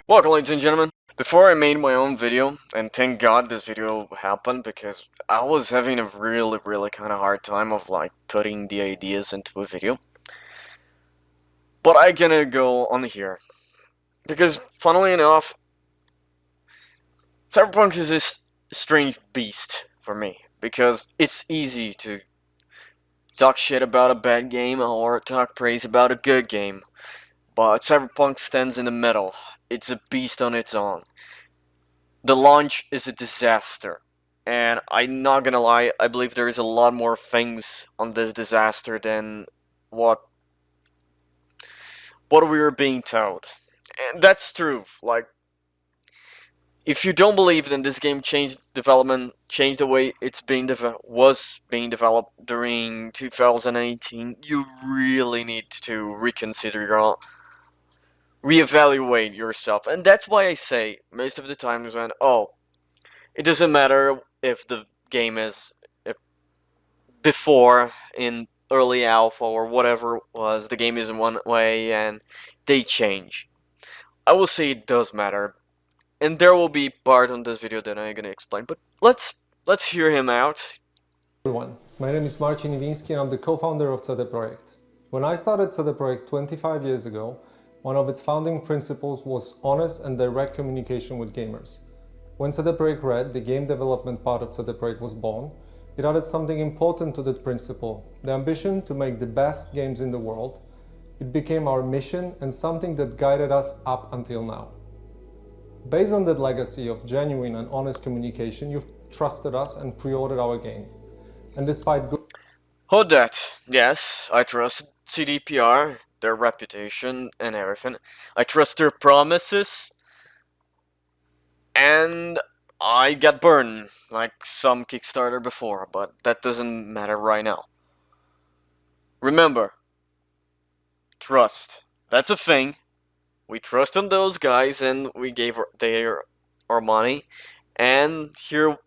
Welcome, ladies and gentlemen. Before I made my own video, and thank God this video happened because I was having a really kind of hard time of putting the ideas into a video. But I gonna go on here because, funnily enough, Cyberpunk is this strange beast for me because it's easy to talk shit about a bad game or talk praise about a good game, but Cyberpunk stands in the middle. It's a beast on its own. The launch is a disaster. And I'm not gonna lie, I believe there is a lot more things on this disaster than what we were being told. And that's true. If you don't believe that this game changed development, changed the way it's was being developed during 2018, you really need to reevaluate yourself. And that's why I say most of the times when, it doesn't matter if the game is before in early alpha or whatever it was, the game is in one way and they change. I will say it does matter, and there will be part on this video that I'm gonna explain. But let's hear him out. Everyone, my name is Marcin Iwiński and I'm the co-founder of CDPR. When I started CDPR 25 years ago, one of its founding principles was honest and direct communication with gamers. When CDPR Red, the game development part of CDPR, was born, it added something important to that principle, the ambition to make the best games in the world. It became our mission and something that guided us up until now. Based on that legacy of genuine and honest communication, you've trusted us and pre-ordered our game. And despite good... Hold that. Yes, I trust CDPR, their reputation and everything. I trust their promises. And I got burned like some Kickstarter before, but that doesn't matter right now. Remember, trust. That's a thing. We trust in those guys and we gave our money. And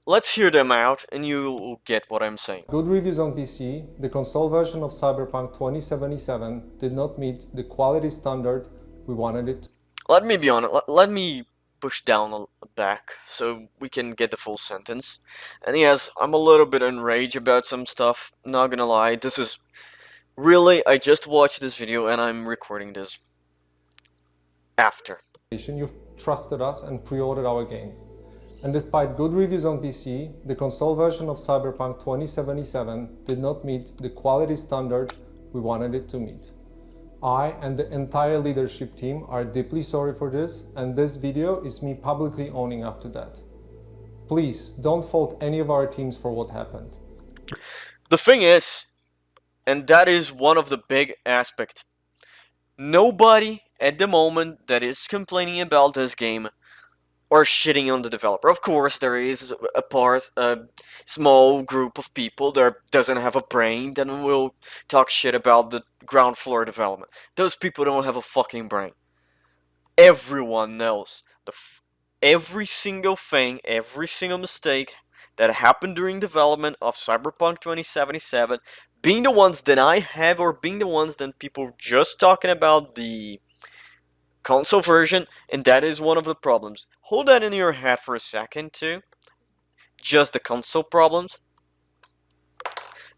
let's hear them out and you will get what I'm saying. Good reviews on PC, the console version of Cyberpunk 2077 did not meet the quality standard we wanted it to. Let me be honest, let me push down back so we can get the full sentence. And yes, I'm a little bit enraged about some stuff, not gonna lie. This is really, I just watched this video and I'm recording this after. You've trusted us and pre-ordered our game. And despite good reviews on PC, the console version of Cyberpunk 2077 did not meet the quality standard we wanted it to meet. I and the entire leadership team are deeply sorry for this, and this video is me publicly owning up to that. Please don't fault any of our teams for what happened. The thing is, and that is one of the big aspects, nobody at the moment that is complaining about this game or shitting on the developer. Of course, there is a small group of people that doesn't have a brain that will talk shit about the ground floor development. Those people don't have a fucking brain. Everyone knows every single thing, every single mistake that happened during development of Cyberpunk 2077, being the ones that I have or being the ones that people just talking about the console version, and that is one of the problems. Hold that in your head for a second too. Just the console problems.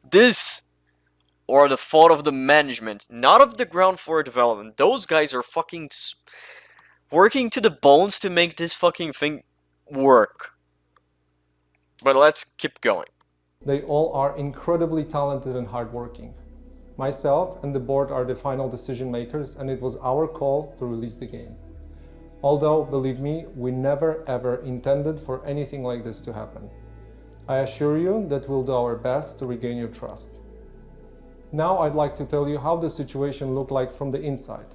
This or the fault of the management, not of the ground floor development. Those guys are fucking working to the bones to make this fucking thing work. But let's keep going. They all are incredibly talented and hardworking. Myself and the board are the final decision makers, and it was our call to release the game. Although, believe me, we never ever intended for anything like this to happen. I assure you that we'll do our best to regain your trust. Now I'd like to tell you how the situation looked like from the inside.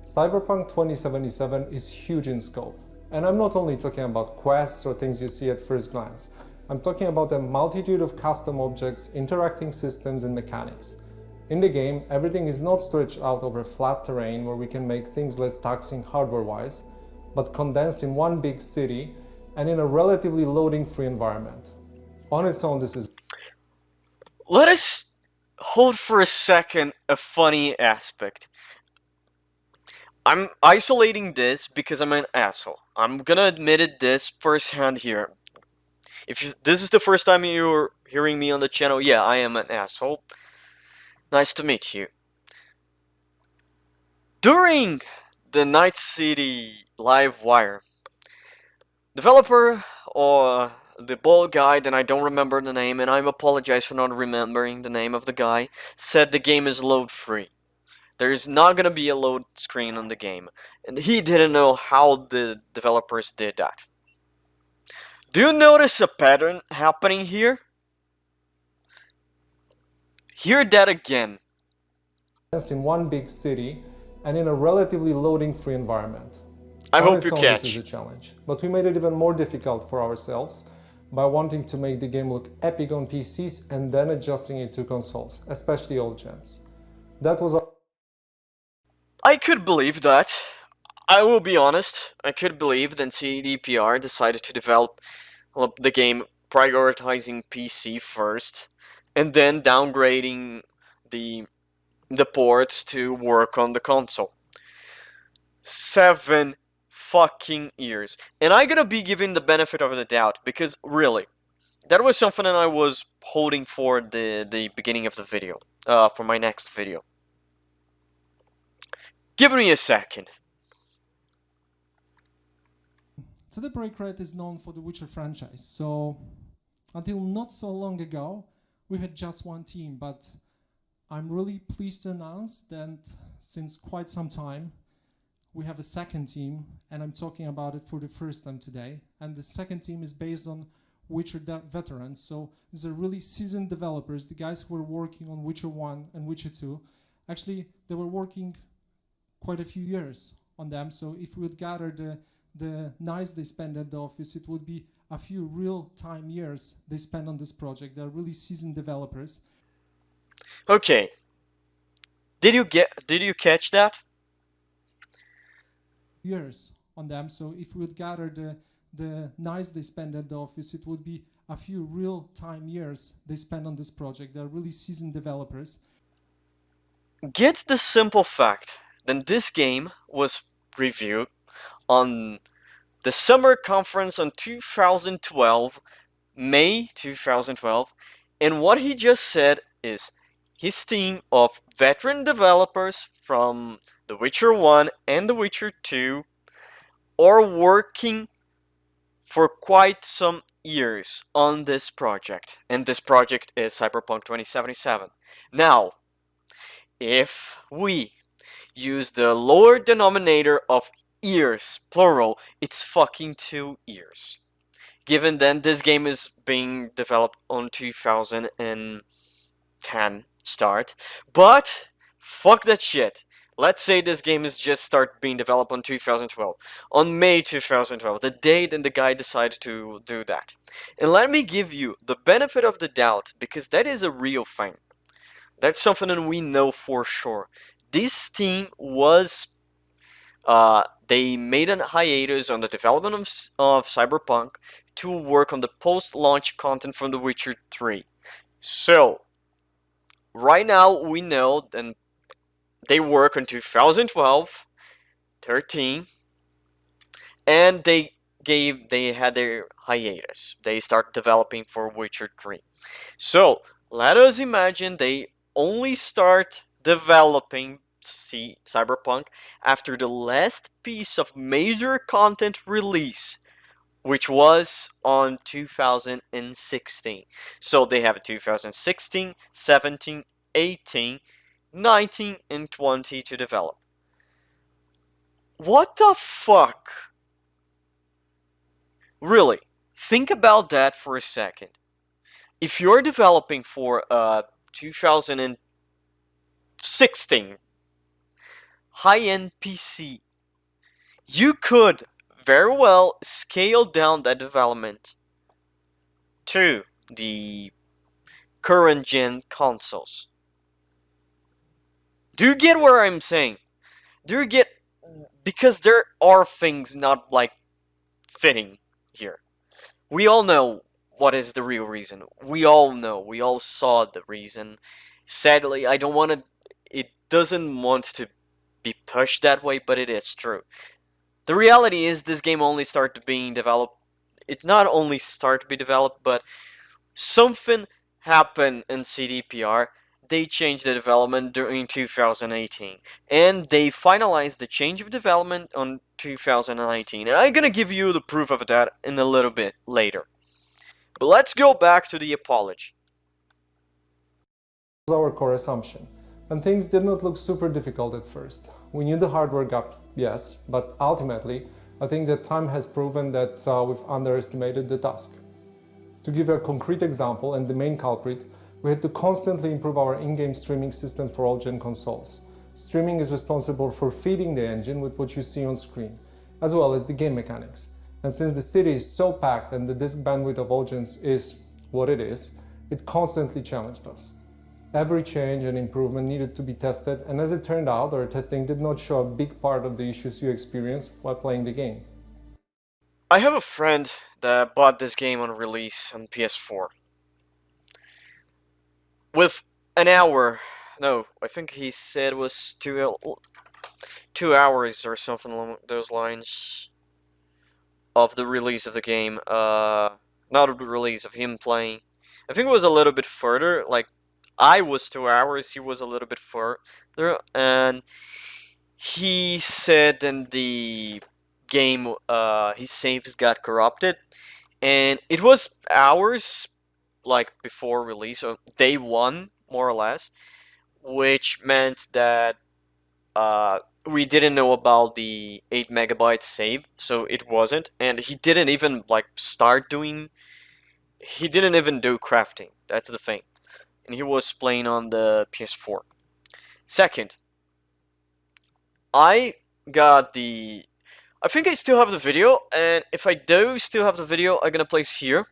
Cyberpunk 2077 is huge in scope, and I'm not only talking about quests or things you see at first glance. I'm talking about a multitude of custom objects, interacting systems, and mechanics. In the game, everything is not stretched out over flat terrain where we can make things less taxing hardware-wise, but condensed in one big city and in a relatively loading-free environment. On its own, this is... Let us hold for a second a funny aspect. I'm isolating this because I'm an asshole. I'm gonna admit it this firsthand here. If this is the first time you're hearing me on the channel, yeah, I am an asshole. Nice to meet you. During the Night City live wire, developer or the bald guy, then I don't remember the name, and I apologize for not remembering the name of the guy, said the game is load free. There's not gonna be a load screen on the game, and he didn't know how the developers did that. Do you notice a pattern happening here? Hear that again. In one big city and in a relatively loading-free environment. I On hope its you own, this is a catch. challenge, but we made it even more difficult for ourselves by wanting to make the game look epic on PCs and then adjusting it to consoles, especially old gens. That was I could believe that. I will be honest, I could believe that CDPR decided to develop the game prioritizing PC first and then downgrading the the ports to work on the console. 7 fucking years. And I'm gonna be giving the benefit of the doubt because really, that was something that I was holding for the beginning of the video, for my next video. Give me a second. CDPR is known for the Witcher franchise, so until not so long ago, we had just one team, but I'm really pleased to announce that since quite some time, we have a second team, and I'm talking about it for the first time today. And the second team is based on Witcher veterans, so these are really seasoned developers, the guys who were working on Witcher 1 and Witcher 2. Actually, they were working quite a few years on them, so if we would gather the nights they spend at the office, it would be a few real-time years they spend on this project. They're really seasoned developers. Okay. Did you catch that? Years on them, so if we would gather the nights they spend at the office, it would be a few real-time years they spend on this project. They're really seasoned developers. Get the simple fact that this game was reviewed on the summer conference on 2012, May 2012, and what he just said is his team of veteran developers from The Witcher 1 and The Witcher 2 are working for quite some years on this project, and this project is Cyberpunk 2077. Now, if we use the lower denominator of years, plural, it's fucking 2 years. Given that this game is being developed on 2010 start, but fuck that shit. Let's say this game is just start being developed on 2012, on May 2012, the day that the guy decided to do that. And let me give you the benefit of the doubt, because that is a real thing. That's something that we know for sure. This team was they made a hiatus on the development of Cyberpunk to work on the post-launch content from The Witcher 3. So, right now we know that they work on 2012, 13, and they had their hiatus. They start developing for Witcher 3. So, let us imagine they only start developing Cyberpunk after the last piece of major content release, which was on 2016. So they have 2016, 17, 18, 19, and 20 to develop. What the fuck? Really, think about that for a second. If you're developing for 2016 high-end PC, you could very well scale down that development to the current gen consoles. Do you get what I'm saying? Do you get, because there are things not like fitting here. We all know what is the real reason. We all know. We all saw the reason. Sadly, I don't want to. It doesn't want to be pushed that way, but it is true. The reality is this game only started being developed. It not only started to be developed, but something happened in CDPR. They changed the development during 2018, and they finalized the change of development on 2019. And I'm gonna give you the proof of that in a little bit later. But let's go back to the apology. Was our core assumption, and things did not look super difficult at first. We knew the hardware gap, yes, but ultimately, I think that time has proven that we've underestimated the task. To give a concrete example, and the main culprit, we had to constantly improve our in-game streaming system for all gen consoles. Streaming is responsible for feeding the engine with what you see on screen, as well as the game mechanics. And since the city is so packed and the disk bandwidth of all gens is what it is, it constantly challenged us. Every change and improvement needed to be tested, and as it turned out, our testing did not show a big part of the issues you experience while playing the game. I have a friend that bought this game on release on PS4. With an hour, no, I think he said it was 2 hours or something along those lines of the release of the game. Not of the release, of him playing. I think it was a little bit further, like I was 2 hours, he was a little bit further, and he said in the game his saves got corrupted, and it was hours like before release, so day one more or less, which meant that we didn't know about the 8 megabyte save, so it wasn't, and he didn't even like start doing. He didn't even do crafting. That's the thing, and he was playing on the PS4. Second, I got the. I think I still have the video, and if I do still have the video, I'm gonna place here.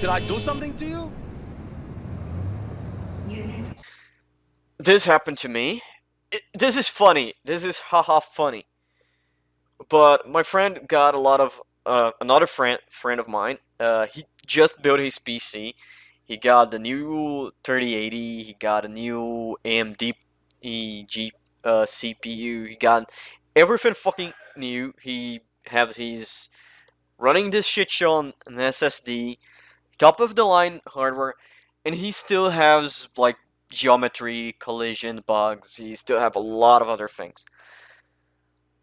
Did I do something to you? This happened to me. This is funny. This is haha funny. But my friend got a lot of another friend of mine. He just built his PC. He got the new 3080. He got a new AMD CPU. He got everything fucking new. He has his running this shit show on an SSD, top of the line hardware, and he still has like geometry, collision bugs. He still have a lot of other things.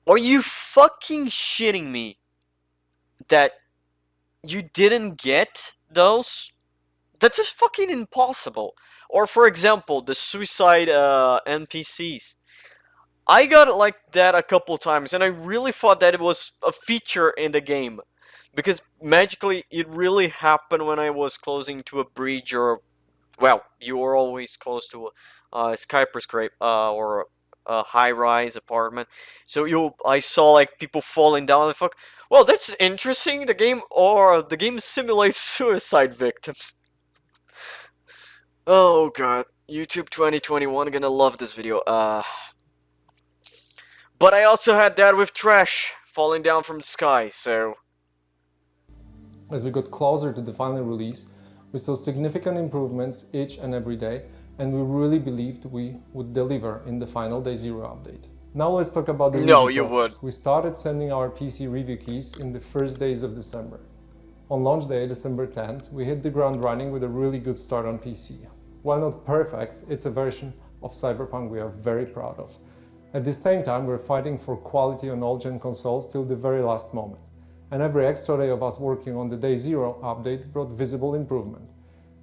Are you fucking shitting me that you didn't get those? That's just fucking impossible. Or for example, the suicide NPCs. I got like that a couple times, and I really thought that it was a feature in the game. Because magically, it really happened when I was closing to a bridge or, well, you were always close to a skyscraper or a high-rise apartment. So I saw like people falling down. And fuck, well, that's interesting. The game simulates suicide victims. Oh god, YouTube 2021 gonna love this video. But I also had that with trash falling down from the sky. So. As we got closer to the final release, we saw significant improvements each and every day, and we really believed we would deliver in the final Day Zero update. Now let's talk about the review process. We started sending our PC review keys in the first days of December. On launch day, December 10th, we hit the ground running with a really good start on PC. While not perfect, it's a version of Cyberpunk we are very proud of. At the same time, we're fighting for quality on all gen consoles till the very last moment. And every extra day of us working on the Day Zero update brought visible improvement.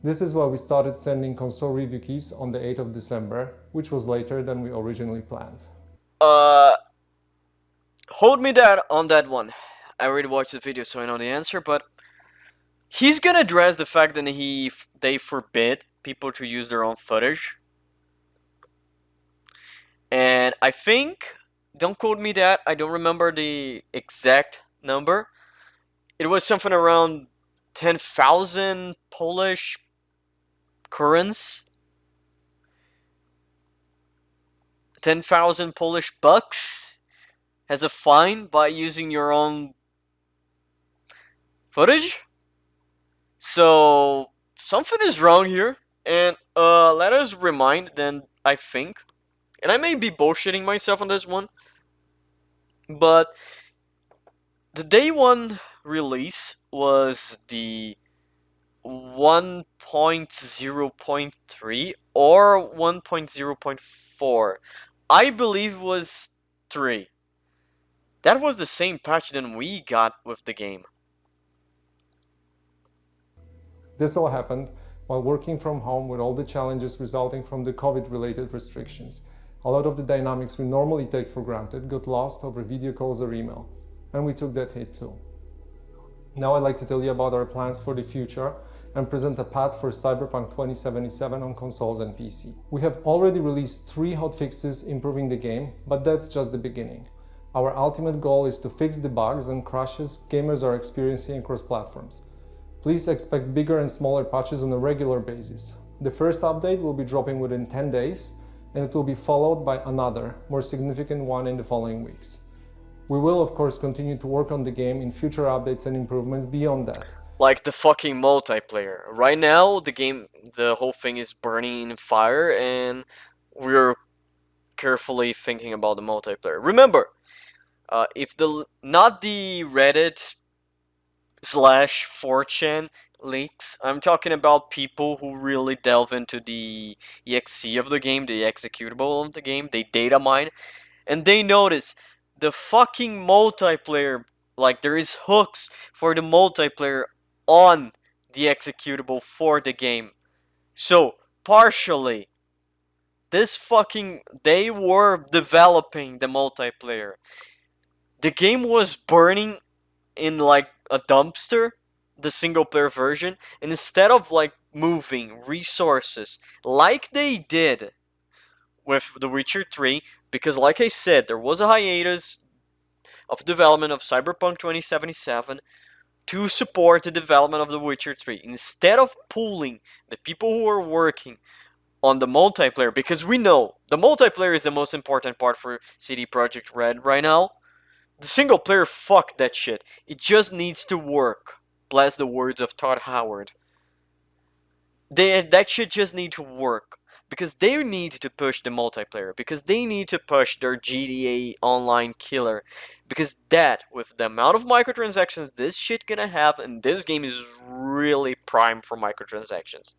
This is why we started sending console review keys on the 8th of December, which was later than we originally planned. Hold me on that one. I already watched the video, so I know the answer, but he's gonna address the fact that they forbid people to use their own footage. And I think don't quote me that. I don't remember the exact number. It was something around 10,000 Polish currents, 10,000 Polish bucks as a fine by using your own footage. So something is wrong here, and let us remind then, I think, and I may be bullshitting myself on this one, but the day one release was the 1.0.3 or 1.0.4. I believe was 3. That was the same patch that we got with the game. This all happened while working from home with all the challenges resulting from the COVID-related restrictions. A lot of the dynamics we normally take for granted got lost over video calls or email, and we took that hit too. Now I'd like to tell you about our plans for the future and present a path for Cyberpunk 2077 on consoles and PC. We have already released 3 hotfixes improving the game, but that's just the beginning. Our ultimate goal is to fix the bugs and crashes gamers are experiencing across platforms. Please expect bigger and smaller patches on a regular basis. The first update will be dropping within 10 days, and it will be followed by another, more significant one in the following weeks. We will, of course, continue to work on the game in future updates and improvements beyond that. Like the fucking multiplayer. Right now, the whole thing is burning in fire, and we're carefully thinking about the multiplayer. Remember, if not the Reddit slash 4chan leaks, I'm talking about people who really delve into the exe of the game, the executable of the game, they data mine, and they notice the fucking multiplayer, like there is hooks for the multiplayer on the executable for the game. So, partially, they were developing the multiplayer. The game was burning in like a dumpster, the single player version, and instead of like moving resources like they did with The Witcher 3, because like I said, there was a hiatus of development of Cyberpunk 2077 to support the development of The Witcher 3. Instead of pooling the people who are working on the multiplayer, because we know the multiplayer is the most important part for CD Projekt Red right now. The single player, fuck that shit. It just needs to work. Bless the words of Todd Howard. That shit just need to work. Because they need to push the multiplayer. Because they need to push their GTA Online killer. Because that, with the amount of microtransactions this shit gonna have, and this game is really prime for microtransactions.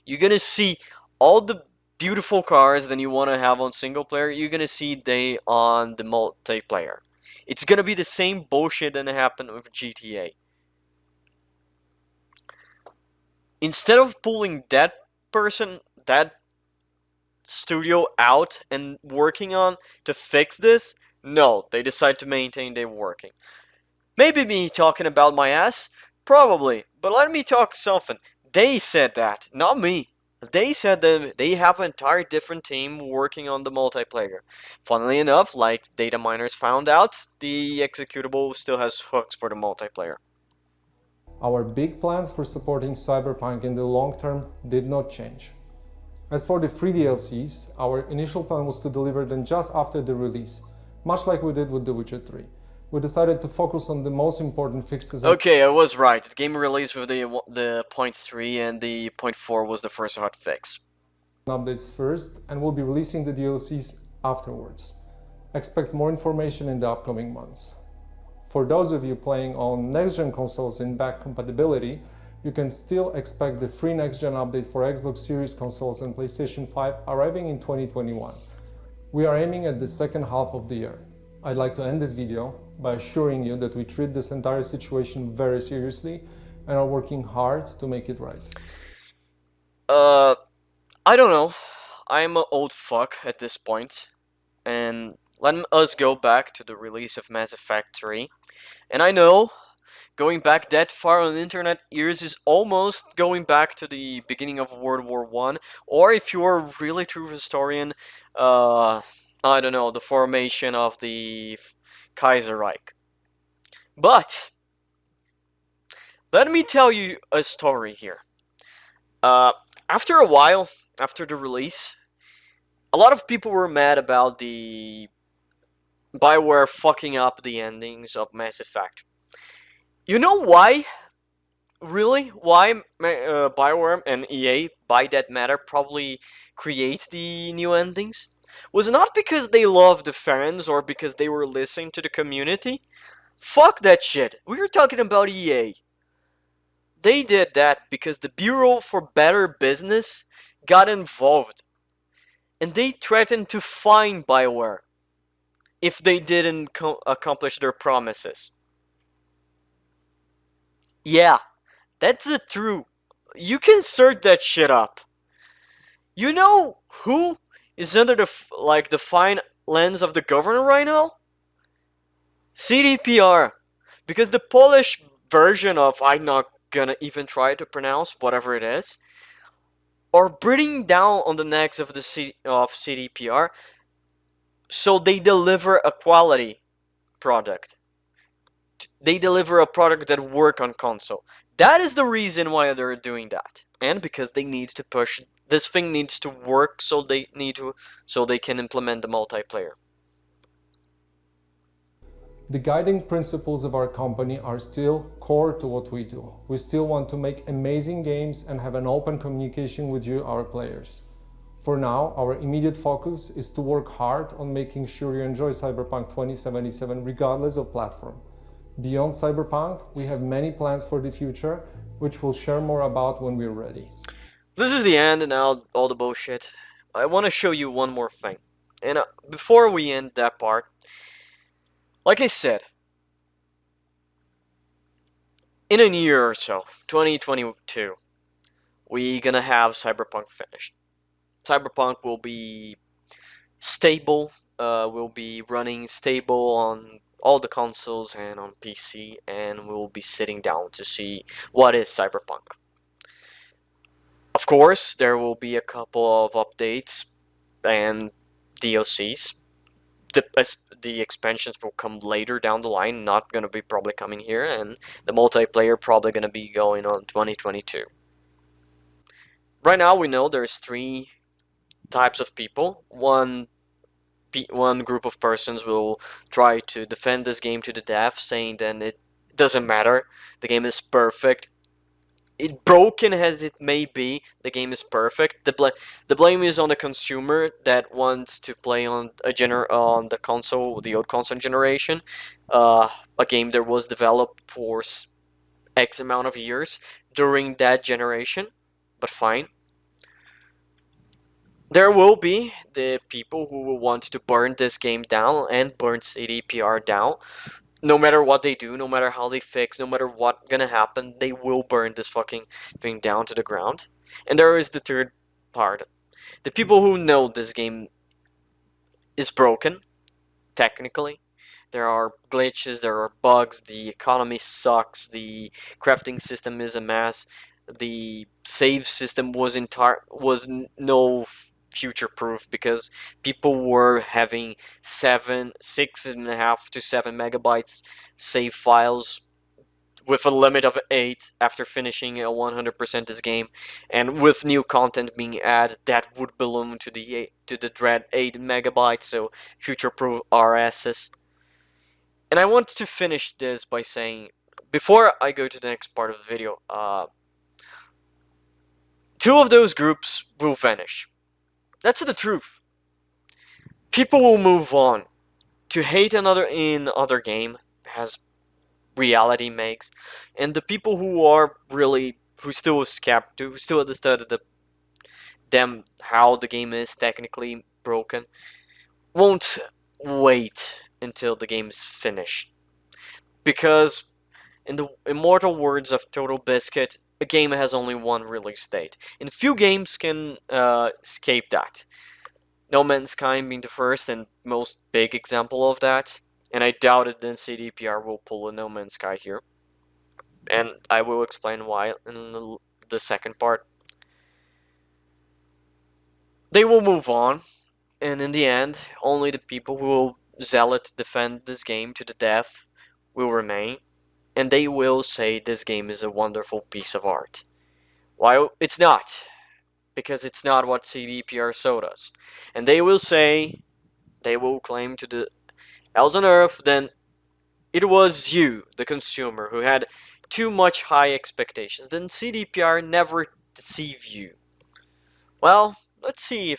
You're gonna see all the beautiful cars that you want to have on single player, you're gonna see they on the multiplayer. It's gonna be the same bullshit that happened with GTA. Instead of pulling that studio out and working on to fix this, no, they decide to maintain their working. Maybe me talking about my ass? Probably, but let me talk something. They said that, not me. They said that they have an entire different team working on the multiplayer. Funnily enough, like data miners found out, the executable still has hooks for the multiplayer. Our big plans for supporting Cyberpunk in the long term did not change. As for the free DLCs, our initial plan was to deliver them just after the release, much like we did with The Witcher 3. We decided to focus on the most important fixes. Okay, I was right. The game released with the .3 and the .4 was the first hotfix. Updates first, and we'll be releasing the DLCs afterwards. Expect more information in the upcoming months. For those of you playing on next-gen consoles in back compatibility, you can still expect the free next-gen update for Xbox Series consoles and PlayStation 5 arriving in 2021. We are aiming at the second half of the year. I'd like to end this video by assuring you that we treat this entire situation very seriously and are working hard to make it right. I don't know. I'm an old fuck at this point, and let us go back to the release of Mass Effect 3. And I know, going back that far on internet years is almost going back to the beginning of World War I, or if you're a really true historian, I don't know, the formation of the Kaiserreich. But let me tell you a story here. Uh, After a while, after the release, a lot of people were mad about the Bioware fucking up the endings of Mass Effect. You know why? Really? Why Bioware and EA, by that matter, probably create the new endings? Was not because they love the fans or because they were listening to the community. Fuck that shit. We were talking about EA. They did that because the Bureau for Better Business got involved. And they threatened to fine Bioware if they didn't accomplish their promises. Yeah, that's the truth. You can search that shit up. You know who is under the fine lens of the governor right now? CDPR. Because the Polish version of I'm not gonna even try to pronounce whatever it is are breathing down on the necks of of CDPR, so they deliver a quality product. They deliver a product that work on console. That is the reason why they're doing that. And because they need to push this thing needs to work, so they can implement the multiplayer. The guiding principles of our company are still core to what we do. We still want to make amazing games and have an open communication with you, our players. For now, our immediate focus is to work hard on making sure you enjoy Cyberpunk 2077 regardless of platform. Beyond Cyberpunk, we have many plans for the future, which we'll share more about when we're ready. This is the end and all the bullshit. I want to show you one more thing. And before we end that part, like I said, in a year or so, 2022, we gonna have Cyberpunk finished. Cyberpunk will be stable, will be running stable on all the consoles and on PC, and we'll be sitting down to see what is Cyberpunk. Of course, there will be a couple of updates and DLCs. The expansions will come later down the line, not gonna be probably coming here, and the multiplayer probably gonna be going on 2022. Right now, we know there's three types of people. One group of persons will try to defend this game to the death, saying that it doesn't matter, the game is perfect. It broken as it may be, the game is perfect. The blame is on the consumer that wants to play on on the console, the old console generation, a game that was developed for X amount of years during that generation. But fine. There will be the people who will want to burn this game down and burn CDPR down. No matter what they do, no matter how they fix, no matter what gonna happen, they will burn this fucking thing down to the ground. And there is the third part. The people who know this game is broken, technically. There are glitches, there are bugs, the economy sucks, the crafting system is a mess, the save system was no future proof because people were having 6.5 to 7 megabytes save files with a limit of 8 after finishing a 100% this game, and with new content being added that would balloon to the dread 8 megabytes, so future proof RSs. And I want to finish this by saying, before I go to the next part of the video, two of those groups will vanish. That's the truth. People will move on. To hate another in other game, as reality makes, and the people who are really who still understood how the game is technically broken, won't wait until the game is finished. Because, in the immortal words of Total Biscuit, a game has only one release date, and few games can escape that. No Man's Sky being the first and most big example of that, and I doubt it then CDPR will pull a No Man's Sky here. And I will explain why in the second part. They will move on, And in the end, only the people who will zealot defend this game to the death will remain, and they will say this game is a wonderful piece of art. While it's not, because it's not what CDPR sold us. And they will say, they will claim to the elves on earth, then it was you, the consumer, who had too much high expectations. Then CDPR never deceived you. Well, let's see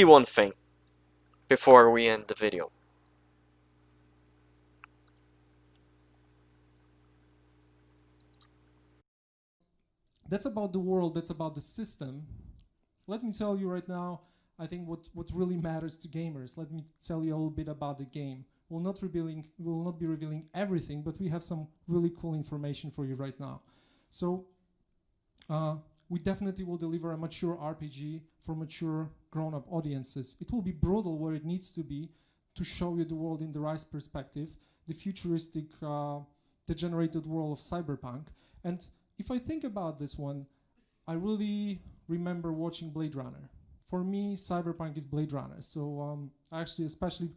one thing before we end the video. That's about the world, that's about the system. Let me tell you right now, I think what really matters to gamers. Let me tell you a little bit about the game. We'll not be revealing everything, but we have some really cool information for you right now. So we definitely will deliver a mature RPG for mature grown-up audiences. It will be brutal where it needs to be to show you the world in the right perspective, the futuristic, degenerated world of Cyberpunk. And if I think about this one, I really remember watching Blade Runner. For me, Cyberpunk is Blade Runner. So I actually especially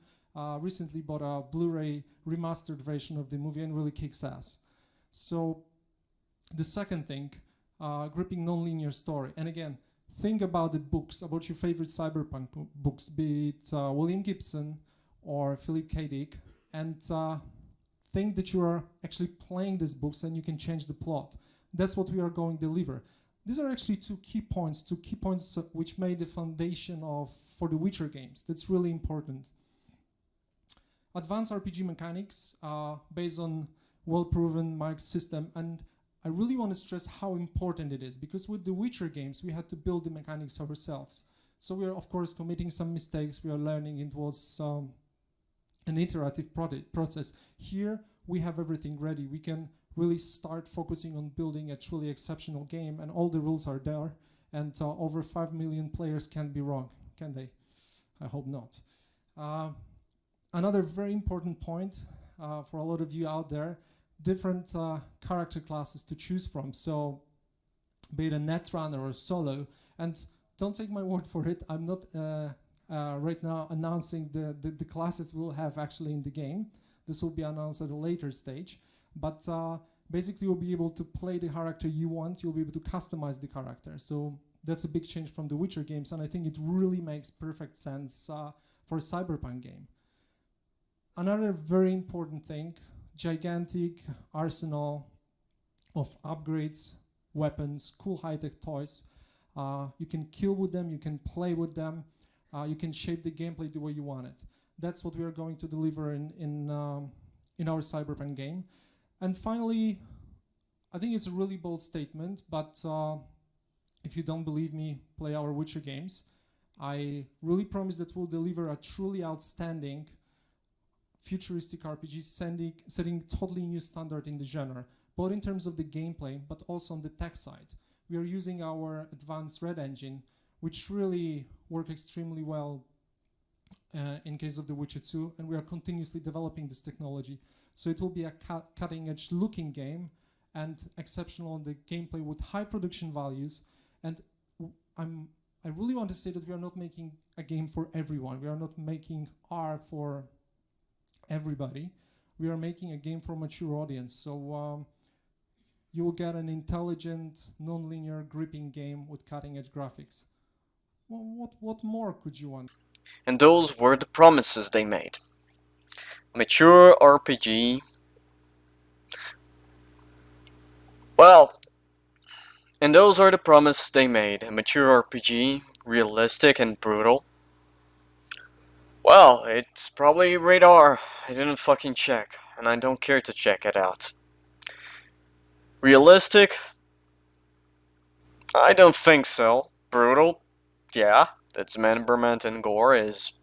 recently bought a Blu-ray remastered version of the movie and really kicks ass. So the second thing, gripping non-linear story. And again, think about the books, about your favorite Cyberpunk books, be it William Gibson or Philip K. Dick, and think that you are actually playing these books and you can change the plot. That's what we are going to deliver. These are actually two key points which made the foundation for the Witcher games. That's really important. Advanced RPG mechanics based on well-proven mark system, and I really want to stress how important it is, because with the Witcher games we had to build the mechanics ourselves. So we are of course committing some mistakes, we are learning. It was an iterative process. Here we have everything ready. We can really start focusing on building a truly exceptional game, and all the rules are there, and over 5 million players can't be wrong, can they? I hope not. Another very important point for a lot of you out there, different character classes to choose from. So be it a netrunner or solo, and don't take my word for it, I'm not right now announcing the classes we'll have actually in the game. This will be announced at a later stage. But basically you'll be able to play the character you want, you'll be able to customize the character. So that's a big change from the Witcher games, and I think it really makes perfect sense for a Cyberpunk game. Another very important thing, gigantic arsenal of upgrades, weapons, cool high-tech toys. You can kill with them, you can play with them, you can shape the gameplay the way you want it. That's what we are going to deliver in our Cyberpunk game. And finally, I think it's a really bold statement, but if you don't believe me, play our Witcher games. I really promise that we'll deliver a truly outstanding futuristic RPG, setting totally new standard in the genre, both in terms of the gameplay, but also on the tech side. We are using our advanced Red engine, which really works extremely well in case of The Witcher 2, and we are continuously developing this technology. So it will be a cutting-edge looking game and exceptional on the gameplay with high production values. And I really want to say that we are not making a game for everyone. We are not making R for everybody. We are making a game for a mature audience. So you will get an intelligent, non-linear, gripping game with cutting-edge graphics. Well, what more could you want? And those were the promises they made. Mature RPG. Well, and those are the promises they made. A mature RPG, realistic and brutal. Well, it's probably radar. I didn't fucking check, and I don't care to check it out. Realistic? I don't think so. Brutal? Yeah, dismemberment and gore is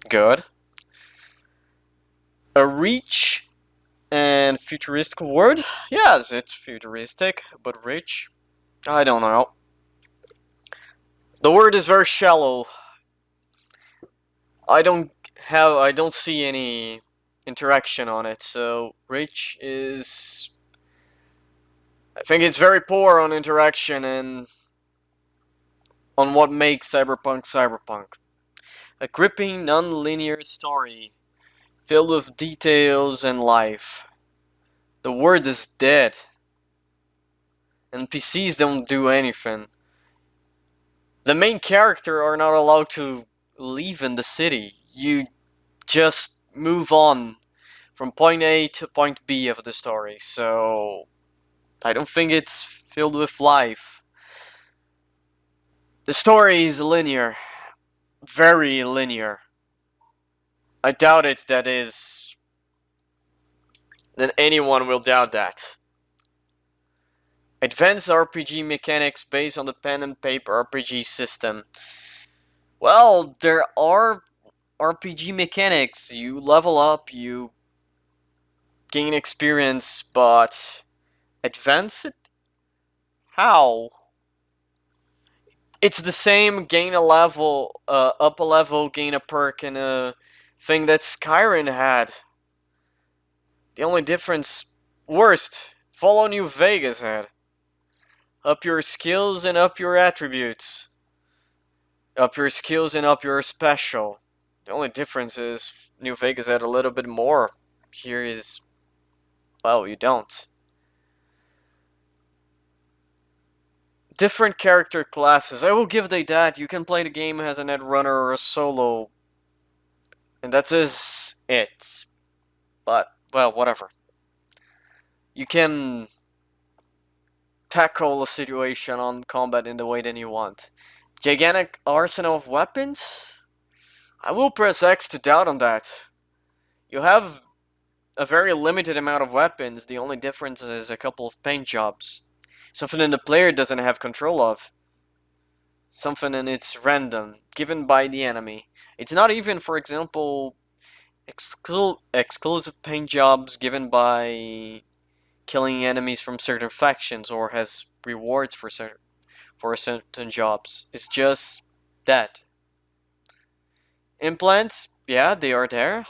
good. A rich and futuristic world? Yes, it's futuristic, but rich? I don't know. The word is very shallow. I don't see any interaction on it, so rich is... I think it's very poor on interaction, and on what makes Cyberpunk Cyberpunk. A gripping, non-linear story filled with details and life. The world is dead. NPCs don't do anything. The main character are not allowed to live in the city. You just move on from point A to point B of the story. So I don't think it's filled with life. The story is linear. Very linear. I doubt it, that is. Then anyone will doubt that. Advanced RPG mechanics based on the pen and paper RPG system. Well, there are RPG mechanics. You level up, you gain experience, but advance it? How? It's the same gain a level, up a level, gain a perk, and a thing that Skyrim had. The only difference, worst, follow New Vegas had. Up your skills and up your attributes. Up your skills and up your special. The only difference is New Vegas had a little bit more. Here is, well, you don't. Different character classes. I will give they that. You can play the game as a netrunner or a solo. And that is it. But, well, whatever. You can tackle a situation on combat in the way that you want. Gigantic arsenal of weapons? I will press X to doubt on that. You have a very limited amount of weapons. The only difference is a couple of paint jobs. Something that the player doesn't have control of. Something and it's random, given by the enemy. It's not even, for example, exclusive paint jobs given by killing enemies from certain factions or has rewards for certain jobs. It's just that. Implants, yeah, they are there.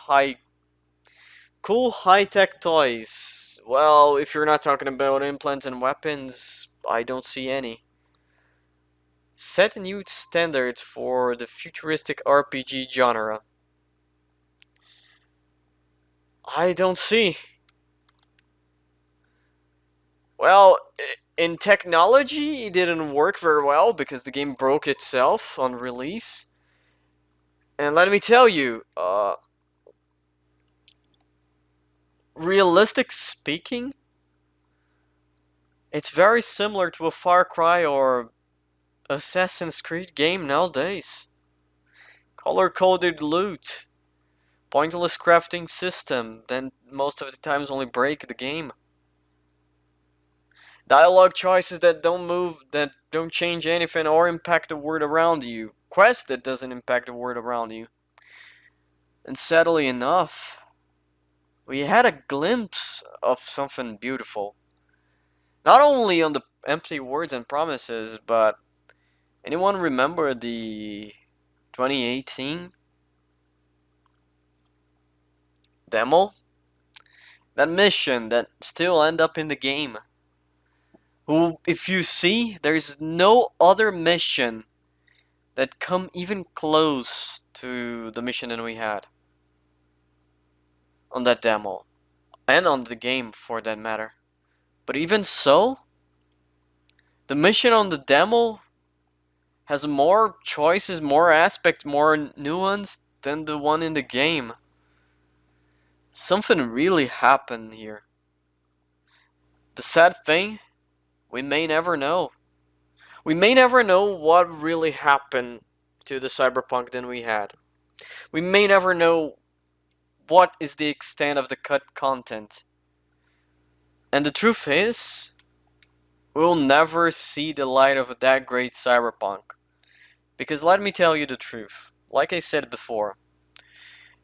Cool high-tech toys. Well, if you're not talking about implants and weapons, I don't see any. Set new standards for the futuristic RPG genre. I don't see. Well, in technology, it didn't work very well because the game broke itself on release. And let me tell you, realistic speaking, it's very similar to a Far Cry or Assassin's Creed game nowadays. Color-coded loot, pointless crafting system, then most of the times only break the game. Dialogue choices that don't move, that don't change anything or impact the world around you. Quest that doesn't impact the world around you. And sadly enough, we had a glimpse of something beautiful. Not only on the empty words and promises, but anyone remember the 2018 demo? That mission that still end up in the game. Who, if you see, there's no other mission that come even close to the mission that we had on that demo, and on the game for that matter. But even so, the mission on the demo has more choices, more aspects, more nuance than the one in the game. Something really happened here. The sad thing, we may never know. We may never know what really happened to the Cyberpunk that we had. We may never know what is the extent of the cut content. And the truth is, we'll never see the light of that great Cyberpunk. Because let me tell you the truth. Like I said before,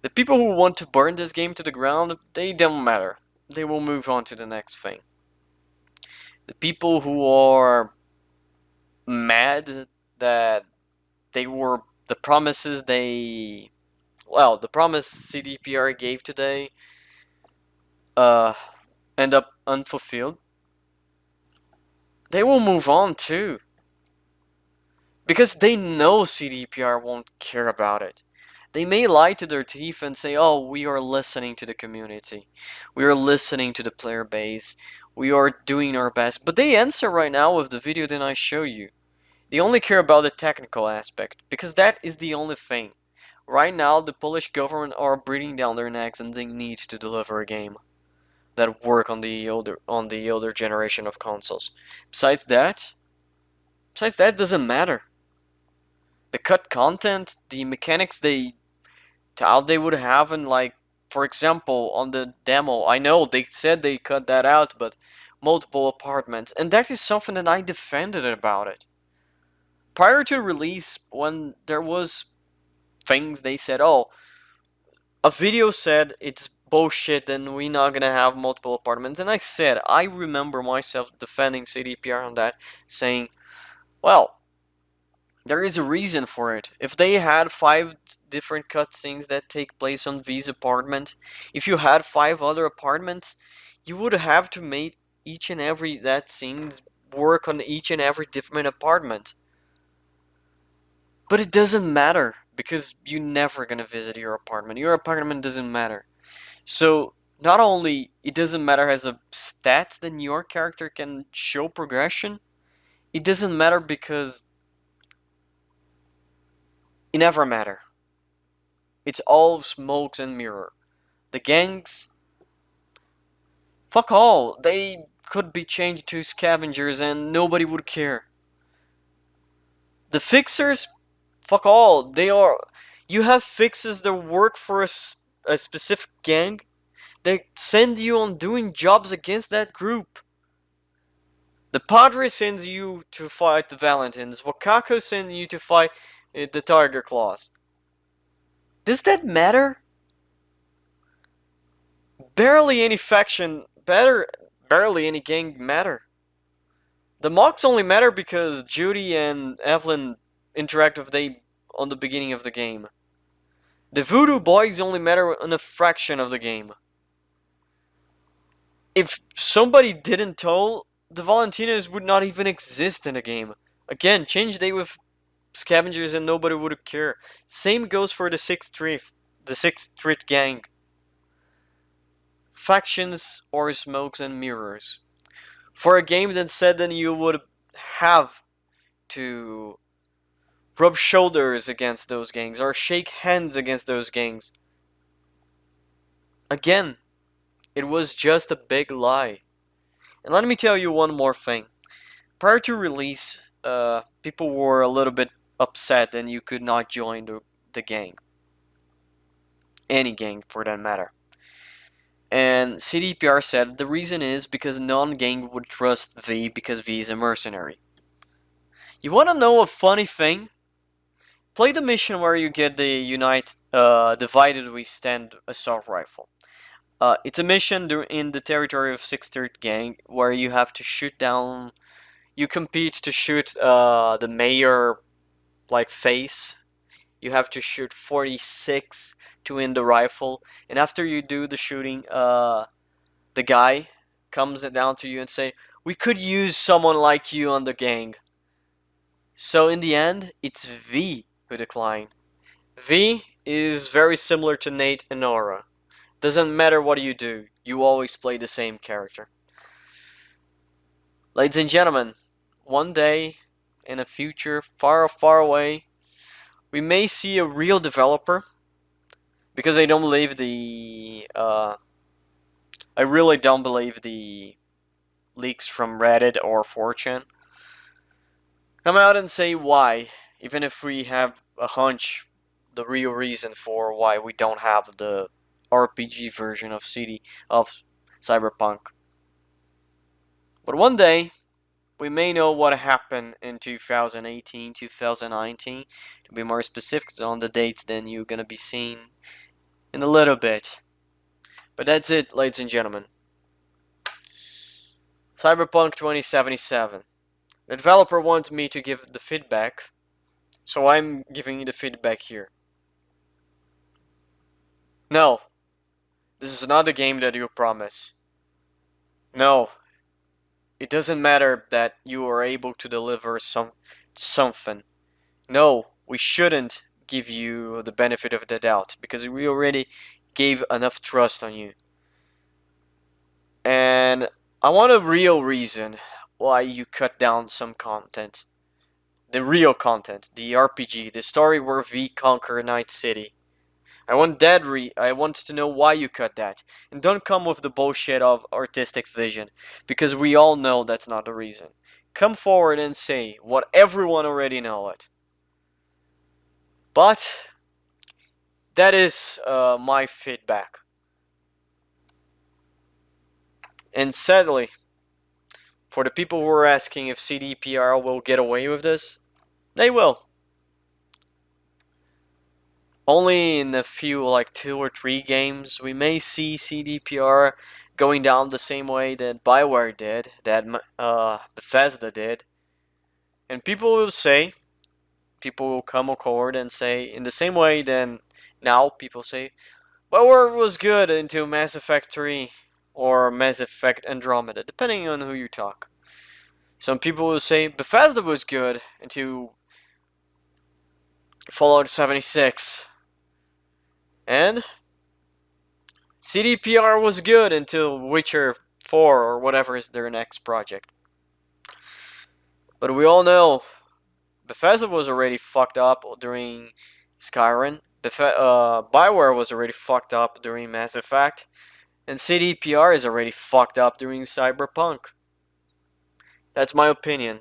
the people who want to burn this game to the ground, they don't matter. They will move on to the next thing. The people who are mad that they were the promises they, well, the promise CDPR gave today end up unfulfilled, they will move on too. Because they know CDPR won't care about it. They may lie to their teeth and say, oh, we are listening to the community. We are listening to the player base. We are doing our best. But they answer right now with the video that I show you. They only care about the technical aspect, because that is the only thing. Right now, the Polish government are breathing down their necks and they need to deliver a game that work on the older generation of consoles. Besides that, it doesn't matter. The cut content, the mechanics they how they would have in, like, for example, on the demo, I know they said they cut that out, but multiple apartments, and that is something that I defended about it. Prior to release, when there was things they said, oh, a video said it's bullshit and we're not gonna have multiple apartments, and I said, I remember myself defending CDPR on that, saying, well, there is a reason for it. If they had 5 different cutscenes that take place on V's apartment, if you had 5 other apartments, you would have to make each and every that scenes work on each and every different apartment. But it doesn't matter, because you're never gonna visit your apartment. Your apartment doesn't matter. So not only it doesn't matter as a stat that your character can show progression, it doesn't matter because it never matter. It's all smokes and mirror. The gangs, fuck all. They could be changed to scavengers and nobody would care. The fixers, fuck all. They are. You have fixers that work for a specific gang. They send you on doing jobs against that group. The Padre sends you to fight the Valentines. Wakako sends you to fight the Tiger Claws. Does that matter? Barely any faction, barely any gang matter. The mocks only matter because Judy and Evelyn interact with them on the beginning of the game. The Voodoo Boys only matter in a fraction of the game. If somebody didn't tell, the Valentinas would not even exist in the game. Again, change they with scavengers and nobody would care. Same goes for the Sixth Street gang. Factions or smokes and mirrors. For a game that said that you would have to rub shoulders against those gangs or shake hands against those gangs. Again, it was just a big lie. And let me tell you one more thing. Prior to release, people were a little bit upset and you could not join the gang. Any gang for that matter. And CDPR said the reason is because non-gang would trust V because V is a mercenary. You wanna know a funny thing? Play the mission where you get the Divided We Stand assault rifle. It's a mission in the territory of 6th Gang where you have to shoot down. You compete to shoot the mayor face. You have to shoot 46 to win the rifle, and after you do the shooting, the guy comes down to you and say, "We could use someone like you on the gang." So in the end, it's V who declined. V is very similar to Nate and Nora. Doesn't matter what you do, you always play the same character. Ladies and gentlemen, one day in a future far, far away, we may see a real developer, because I don't believe I really don't believe the leaks from Reddit or 4chan, come out and say why, even if we have a hunch, the real reason for why we don't have the RPG version of Cyberpunk. But one day, we may know what happened in 2018, 2019. To be more specific on the dates, then you're gonna be seeing in a little bit. But that's it, ladies and gentlemen. Cyberpunk 2077. The developer wants me to give the feedback, so I'm giving you the feedback here. No, this is not the game that you promise. No, it doesn't matter that you are able to deliver something. no, we shouldn't give you the benefit of the doubt because we already gave enough trust on you. And I want a real reason why you cut down some content. The real content, the RPG, the story where V conquer Night City. I want I want to know why you cut that. And don't come with the bullshit of artistic vision, because we all know that's not the reason. Come forward and say what everyone already know it. But that is my feedback. And sadly, for the people who are asking if CDPR will get away with this, they will. Only in a few, like 2 or 3 games, we may see CDPR going down the same way that Bioware did, that Bethesda did. And people will come forward and say, in the same way then now people say, Bioware was good until Mass Effect 3 or Mass Effect Andromeda, depending on who you talk. Some people will say Bethesda was good until Fallout 76. And CDPR was good until Witcher 4 or whatever is their next project. But we all know Bethesda was already fucked up during Skyrim. Bioware was already fucked up during Mass Effect. And CDPR is already fucked up during Cyberpunk. That's my opinion.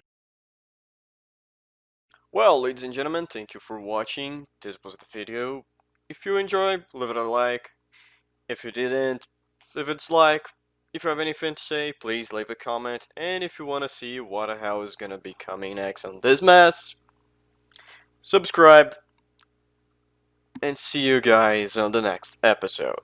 Well, ladies and gentlemen, thank you for watching. This was the video. If you enjoyed, leave it a like. If you didn't, leave a dislike. If you have anything to say, please leave a comment. And if you want to see what the hell is gonna be coming next on this mess, subscribe. And see you guys on the next episode.